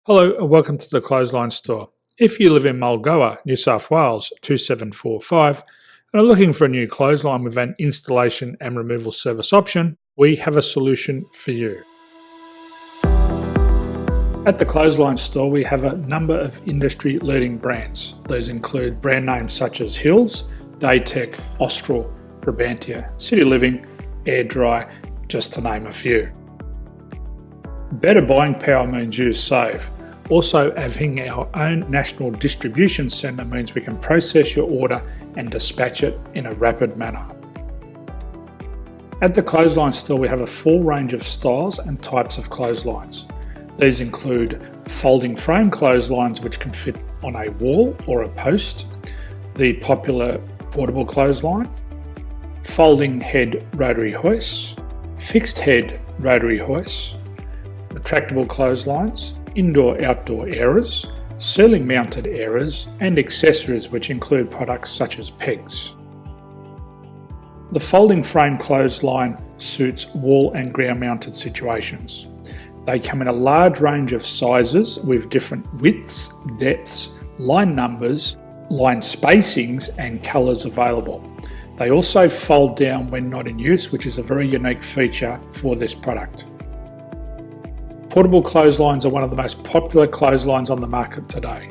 Hello and welcome to the Clothesline Store. If you live in Mulgoa, New South Wales 2745 and are looking for a new clothesline with an installation and removal service option, we have a solution for you. At the Clothesline Store we have a number of industry leading brands. These include brand names such as Hills, Daytech, Austral, Brabantia, City Living, Air Dry, just to name a few. Better buying power means you save. Also, having our own national distribution centre means we can process your order and dispatch it in a rapid manner. At the Clothesline Store we have a full range of styles and types of clotheslines. These include folding frame clotheslines which can fit on a wall or a post, the popular portable clothesline, folding head rotary hoists, fixed head rotary hoists, retractable clotheslines, indoor-outdoor airers, ceiling mounted airers and accessories which include products such as pegs. The folding frame clothesline suits wall and ground mounted situations. They come in a large range of sizes with different widths, depths, line numbers, line spacings and colours available. They also fold down when not in use, which is a very unique feature for this product. Portable clotheslines are one of the most popular clotheslines on the market today.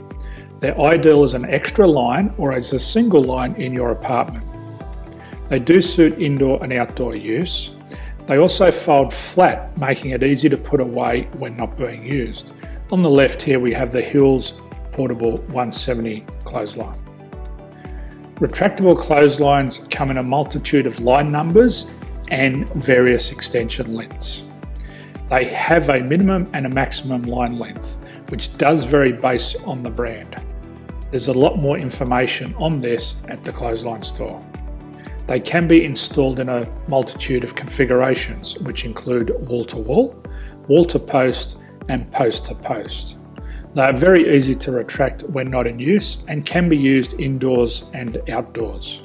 They're ideal as an extra line or as a single line in your apartment. They do suit indoor and outdoor use. They also fold flat, making it easy to put away when not being used. On the left here we have the Hills Portable 170 clothesline. Retractable clotheslines come in a multitude of line numbers and various extension lengths. They have a minimum and a maximum line length, which does vary based on the brand. There's a lot more information on this at the Clothesline Store. They can be installed in a multitude of configurations, which include wall-to-wall, wall-to-post and post-to-post. They are very easy to retract when not in use and can be used indoors and outdoors.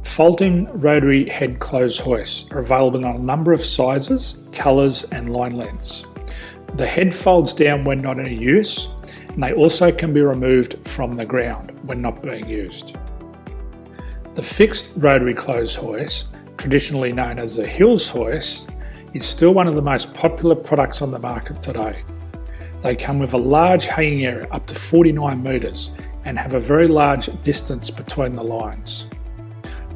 Folding rotary head clothes hoists are available in a number of sizes, colours and line lengths. The head folds down when not in use and they also can be removed from the ground when not being used. The fixed rotary clothes hoist, traditionally known as the Hills hoist, is still one of the most popular products on the market today. They come with a large hanging area up to 49 metres and have a very large distance between the lines.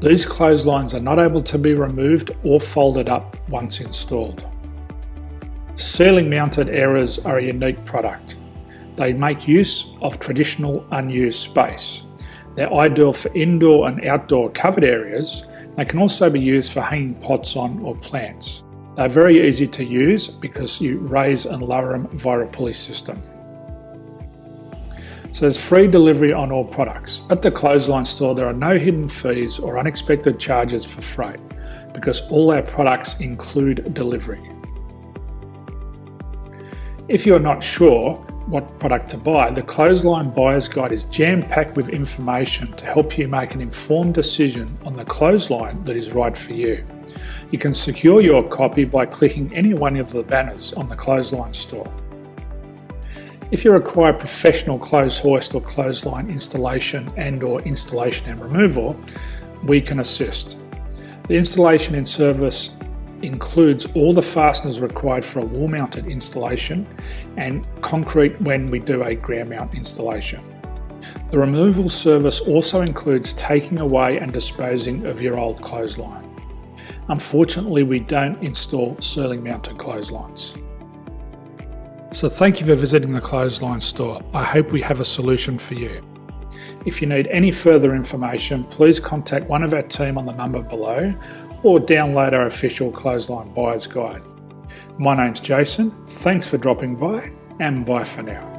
These clotheslines are not able to be removed or folded up once installed. Ceiling mounted airers are a unique product. They make use of traditional unused space. They're ideal for indoor and outdoor covered areas. They can also be used for hanging pots on or plants. They're very easy to use because you raise and lower them via a pulley system. So there's free delivery on all products. At the Clothesline Store there are no hidden fees or unexpected charges for freight because all our products include delivery. If you're not sure what product to buy, the Clothesline Buyer's Guide is jam-packed with information to help you make an informed decision on the clothesline that is right for you. You can secure your copy by clicking any one of the banners on the Clothesline Store. If you require professional clothes hoist or clothesline installation and/or installation and removal, we can assist. The installation and service includes all the fasteners required for a wall-mounted installation and concrete when we do a ground mount installation. The removal service also includes taking away and disposing of your old clothesline. Unfortunately, we don't install ceiling mounted clotheslines. So thank you for visiting the Clothesline Store. I hope we have a solution for you. If you need any further information, please contact one of our team on the number below or download our official Clothesline Buyer's Guide. My name's Jason, thanks for dropping by and bye for now.